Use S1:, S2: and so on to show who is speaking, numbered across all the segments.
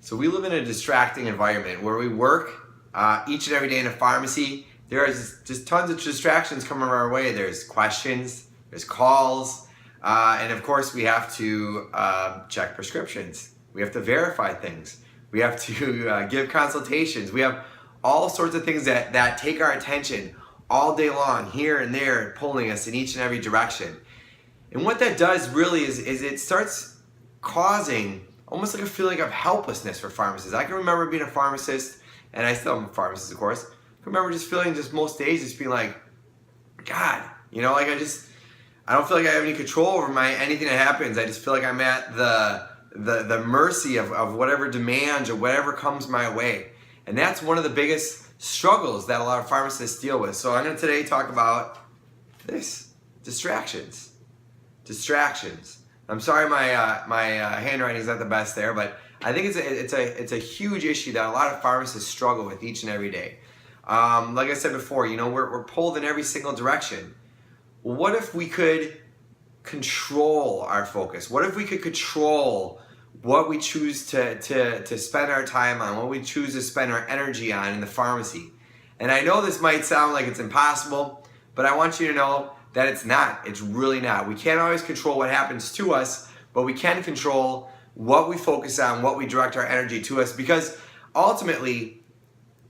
S1: So we live in a distracting environment where we work each and every day in a pharmacy. There is just tons of distractions coming our way. There's questions, there's calls, and of course we have to check prescriptions. We have to verify things. We have to give consultations. We have all sorts of things that take our attention all day long, here and there, pulling us in each and every direction. And what that does really is it starts causing almost like a feeling of helplessness for pharmacists. I can remember being a pharmacist, and I still am a pharmacist, of course. I can remember just feeling most days just being like, God, like I don't feel like I have any control over anything that happens. I just feel like I'm at the mercy of whatever demands or whatever comes my way. And that's one of the biggest struggles that a lot of pharmacists deal with. So I'm going to today talk about this, distractions. I'm sorry my handwriting is not the best there, but I think it's a huge issue that a lot of pharmacists struggle with each and every day. Like I said before, we're pulled in every single direction. Well, what if we could control our focus? What if we could control what we choose to spend our time on, what we choose to spend our energy on in the pharmacy? And I know this might sound like it's impossible, but I want you to know that it's not. It's really not. We can't always control what happens to us, but we can control what we focus on, what we direct our energy to us, because ultimately,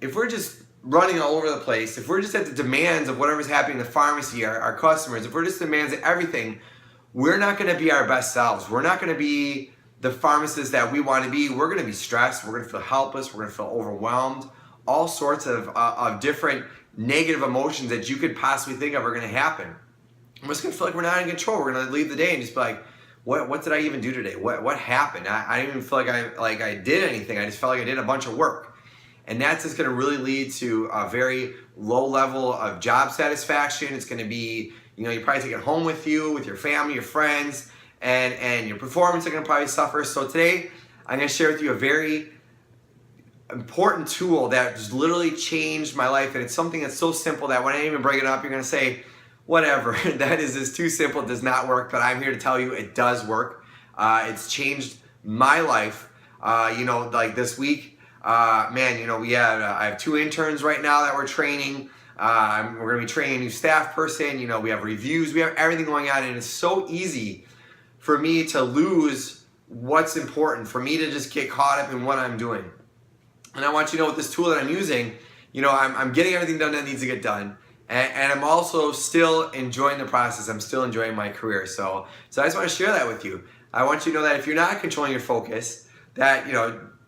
S1: if we're just running all over the place, if we're just at the demands of whatever's happening in the pharmacy, our customers, if we're just demands of everything, we're not going to be our best selves. We're not going to be the pharmacists that we want to be. We're going to be stressed. We're going to feel helpless. We're going to feel overwhelmed. All sorts of different negative emotions that you could possibly think of are going to happen. We're just going to feel like we're not in control. We're going to leave the day and just be like, what did I even do today? What happened? I didn't even feel like I did anything. I just felt like I did a bunch of work. And that's just going to really lead to a very low level of job satisfaction. It's going to be, you probably take it home with you, with your family, your friends, and your performance are going to probably suffer. So today, I'm going to share with you a very important tool that just literally changed my life. And it's something that's so simple that when I even bring it up, you're going to say, whatever, that is just too simple, it does not work, but I'm here to tell you it does work. It's changed my life. Like this week, I have 2 interns right now that we're training. We're going to be training a new staff person. We have reviews, we have everything going on, and it's so easy for me to lose what's important, for me to just get caught up in what I'm doing. And I want you to know with this tool that I'm using, I'm getting everything done that needs to get done. And I'm also still enjoying the process. I'm still enjoying my career. So I just want to share that with you. I want you to know that if you're not controlling your focus, that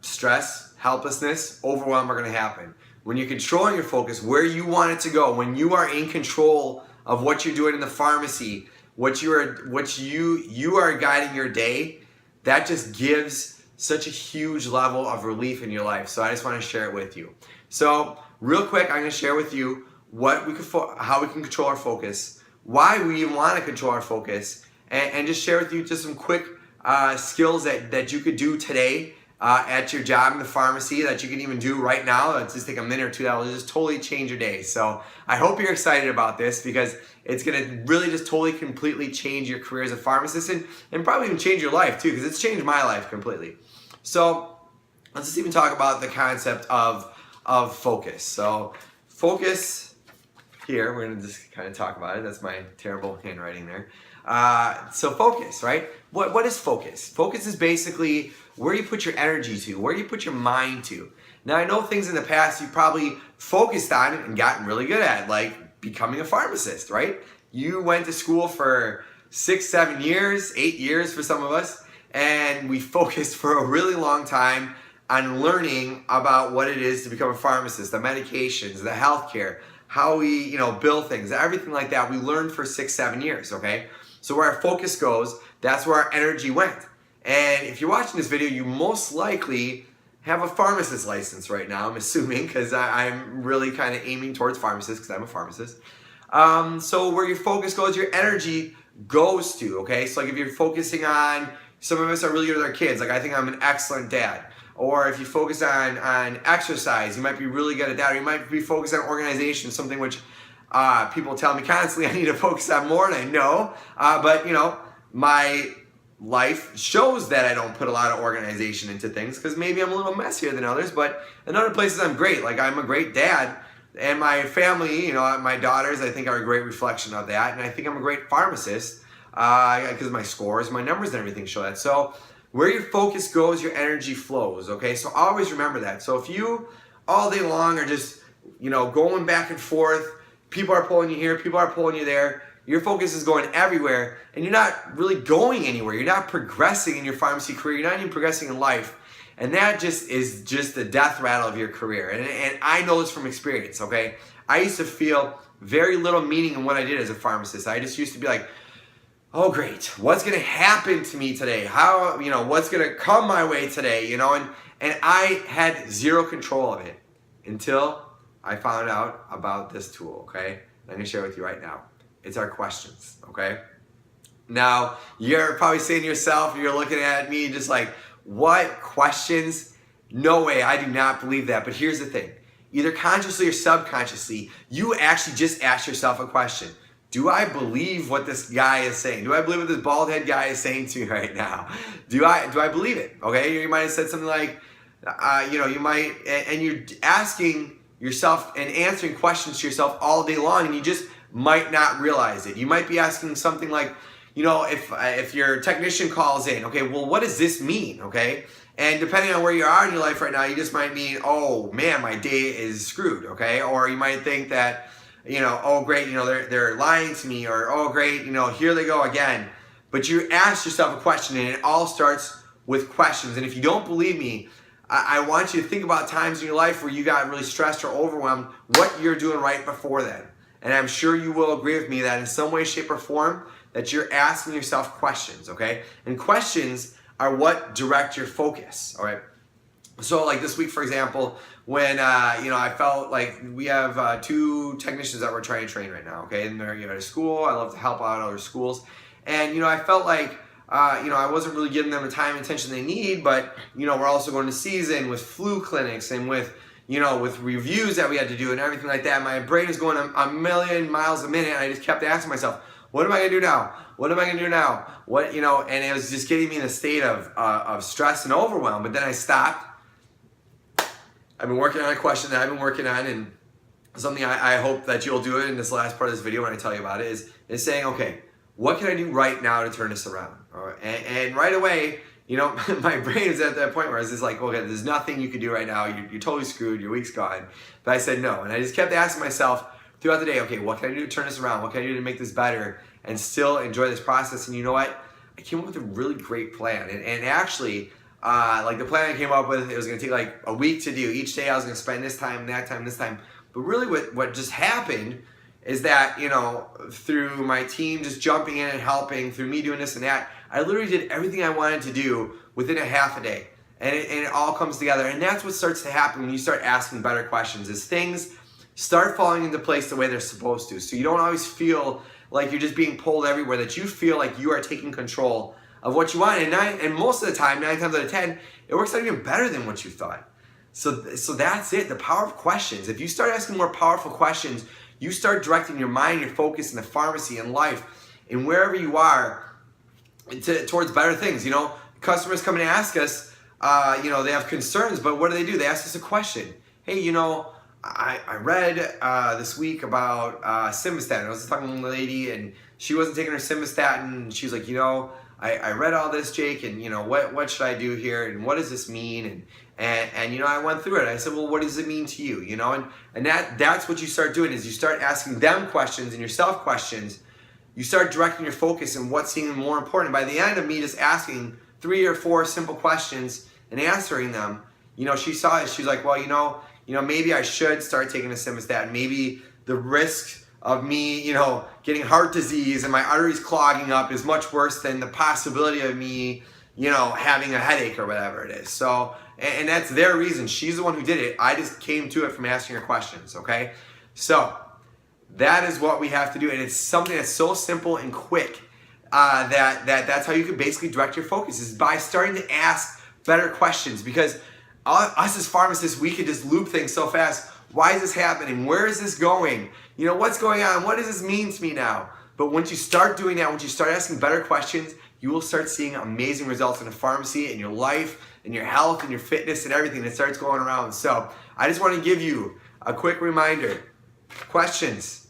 S1: stress, helplessness, overwhelm are going to happen. When you're controlling your focus, where you want it to go, when you are in control of what you're doing in the pharmacy, what you are guiding your day, that just gives such a huge level of relief in your life. So I just want to share it with you. So real quick, I'm going to share with you how we can control our focus, why we even want to control our focus, and just share with you just some quick skills that you could do today at your job in the pharmacy that you can even do right now. It'll just take a minute or two that will just totally change your day. So I hope you're excited about this because it's going to really just totally completely change your career as a pharmacist and probably even change your life too, because it's changed my life completely. So let's just even talk about the concept of focus. So focus. Here, we're going to just kind of talk about it. That's my terrible handwriting there. So focus, right? What is focus? Focus is basically where you put your energy to, where you put your mind to. Now, I know things in the past you probably focused on and gotten really good at, like becoming a pharmacist, right? You went to school for 6, 7 years, 8 years for some of us, and we focused for a really long time on learning about what it is to become a pharmacist, the medications, the healthcare, how we, bill things, everything like that. We learned for 6, 7 years, okay? So where our focus goes, that's where our energy went. And if you're watching this video, you most likely have a pharmacist license right now, I'm assuming, because I'm really kind of aiming towards pharmacists because I'm a pharmacist. So where your focus goes, your energy goes to, okay? So like if you're focusing on, some of us are really good with our kids, like I think I'm an excellent dad. Or if you focus on exercise, you might be really good at that. Or you might be focused on organization, something which people tell me constantly I need to focus on more, and I know. But my life shows that I don't put a lot of organization into things because maybe I'm a little messier than others, but in other places I'm great. Like I'm a great dad, and my family, my daughters, I think are a great reflection of that, and I think I'm a great pharmacist because my scores, my numbers and everything show that. So where your focus goes, your energy flows, okay? So always remember that. So if you all day long are just, going back and forth, people are pulling you here, people are pulling you there, your focus is going everywhere, and you're not really going anywhere. You're not progressing in your pharmacy career. You're not even progressing in life. And that is just the death rattle of your career. And I know this from experience, okay? I used to feel very little meaning in what I did as a pharmacist. I just used to be like, oh great, what's gonna happen to me today? How, what's gonna come my way today, and I had zero control of it until I found out about this tool, okay? I'm gonna share it with you right now. It's our questions, okay? Now, you're probably saying to yourself, you're looking at me just like, what questions? No way, I do not believe that. But here's the thing. Either consciously or subconsciously, you actually just ask yourself a question. Do I believe what this guy is saying? Do I believe what this bald head guy is saying to me right now? Do I believe it? Okay, you might have said something like, you might, and you're asking yourself and answering questions to yourself all day long, and you just might not realize it. You might be asking something like, if your technician calls in, okay, well, what does this mean, okay? And depending on where you are in your life right now, you just might mean, oh man, my day is screwed, okay? Or you might think that, oh great, they're lying to me, or oh great, here they go again. But you ask yourself a question, and it all starts with questions. And if you don't believe me, I want you to think about times in your life where you got really stressed or overwhelmed, what you're doing right before then. And I'm sure you will agree with me that in some way, shape, or form, that you're asking yourself questions, okay? And questions are what direct your focus, all right? So like this week, for example, when, I felt like we have 2 technicians that we're trying to train right now, okay? And they're, at a school. I love to help out other schools. And, I felt like, I wasn't really giving them the time and attention they need, but, we're also going to season with flu clinics and with, with reviews that we had to do and everything like that. My brain is going a million miles a minute, and I just kept asking myself, what am I gonna do now? What am I gonna do now? And it was just getting me in a state of stress and overwhelm. But then I stopped. I've been working on a question that I've been working on, and something I hope that you'll do it in this last part of this video when I tell you about it is saying, okay, what can I do right now to turn this around? All right. And right away, my brain is at that point where it's just like, okay, there's nothing you can do right now. You're totally screwed. Your week's gone. But I said no. And I just kept asking myself throughout the day, okay, what can I do to turn this around? What can I do to make this better and still enjoy this process? And you know what? I came up with a really great plan. And actually, like the plan I came up with, it was going to take like a week to do. Each day I was going to spend this time, that time, this time. But really what just happened is that, through my team just jumping in and helping, through me doing this and that, I literally did everything I wanted to do within a half a day. And it all comes together. And that's what starts to happen when you start asking better questions, is things start falling into place the way they're supposed to. So you don't always feel like you're just being pulled everywhere, that you feel like you are taking control of what you want. And most of the time, 9 times out of 10, it works out even better than what you thought. So that's it, the power of questions. If you start asking more powerful questions, you start directing your mind, your focus in the pharmacy, in life, and wherever you are, towards better things. Customers come and ask us, they have concerns, but what do? They ask us a question. Hey, I read this week about simvastatin. I was talking to a lady, and she wasn't taking her simvastatin, and she's like, I read all this, Jake, and what should I do here, and what does this mean? And I went through it. I said, well, what does it mean to you? And that's what you start doing, is you start asking them questions and yourself questions. You start directing your focus and what's seeming more important. By the end of me just asking 3 or 4 simple questions and answering them, she saw it. She's like, well, maybe I should start taking a simvastatin. Maybe the risk of me, getting heart disease and my arteries clogging up is much worse than the possibility of me, having a headache or whatever it is. So, and that's their reason. She's the one who did it. I just came to it from asking her questions, okay? So, that is what we have to do. And it's something that's so simple and quick that's how you can basically direct your focus, is by starting to ask better questions. Because us as pharmacists, we can just loop things so fast. Why is this happening? Where is this going? What's going on? What does this mean to me now? But once you start doing that, once you start asking better questions, you will start seeing amazing results in the pharmacy, in your life, in your health, in your fitness, and everything that starts going around. So I just want to give you a quick reminder. Questions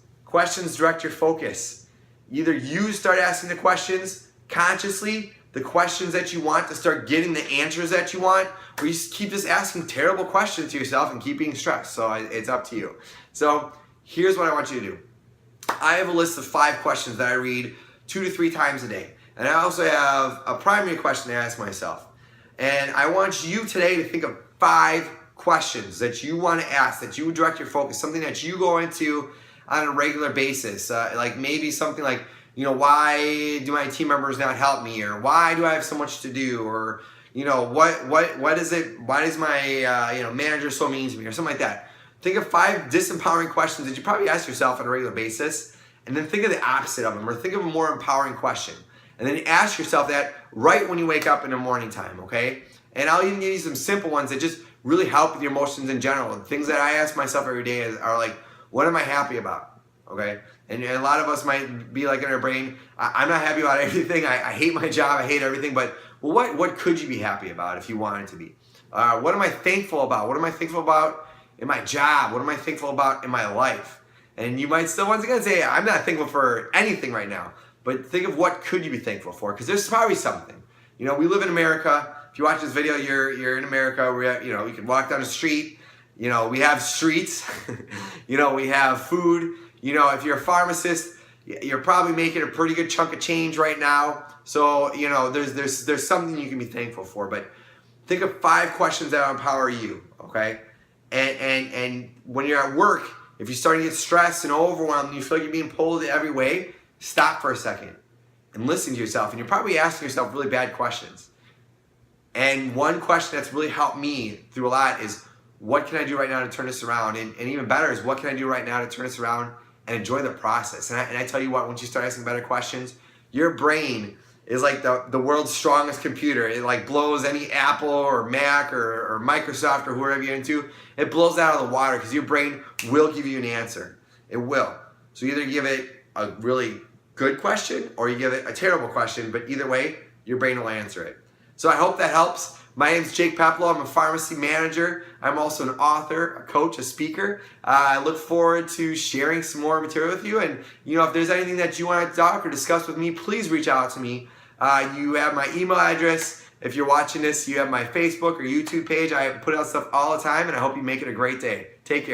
S1: direct your focus. Either you start asking the questions consciously, the questions that you want to start getting the answers that you want, or you keep just asking terrible questions to yourself and keep being stressed. So it's up to you. So here's what I want you to do. I have a list of 5 questions that I read 2 to 3 times a day. And I also have a primary question to ask myself. And I want you today to think of 5 questions that you want to ask, that you would direct your focus, something that you go into on a regular basis. Like maybe something like, why do my team members not help me? Or why do I have so much to do? Or, what is it? Why is my manager so mean to me? Or something like that. Think of 5 disempowering questions that you probably ask yourself on a regular basis, and then think of the opposite of them, or think of a more empowering question. And then ask yourself that right when you wake up in the morning time, okay? And I'll even give you some simple ones that just really help with your emotions in general. Things that I ask myself every day are like, what am I happy about? Okay? And a lot of us might be like in our brain, I'm not happy about everything. I hate my job. I hate everything. But what could you be happy about if you wanted to be? What am I thankful about? What am I thankful about in my job? What am I thankful about in my life? And you might still once again say, I'm not thankful for anything right now. But think of what could you be thankful for? Because there's probably something. We live in America. If you watch this video, you're in America. You can walk down the street. We have streets. We have food. If you're a pharmacist, you're probably making a pretty good chunk of change right now. So there's something you can be thankful for. But think of 5 questions that empower you. Okay, and when you're at work, if you're starting to get stressed and overwhelmed, and you feel like you're being pulled every way, stop for a second and listen to yourself. And you're probably asking yourself really bad questions. And one question that's really helped me through a lot is, what can I do right now to turn this around? And even better is, what can I do right now to turn this around and enjoy the process? And I tell you what, once you start asking better questions, your brain is like the world's strongest computer. It like blows any Apple or Mac or Microsoft or whoever you're into. It blows that out of the water because your brain will give you an answer. It will. So either give it a really good question or you give it a terrible question, but either way, your brain will answer it. So I hope that helps. My name is Jake Peplow. I'm a pharmacy manager. I'm also an author, a coach, a speaker. I look forward to sharing some more material with you. And if there's anything that you want to talk or discuss with me, please reach out to me. You have my email address. If you're watching this, you have my Facebook or YouTube page. I put out stuff all the time, and I hope you make it a great day. Take care.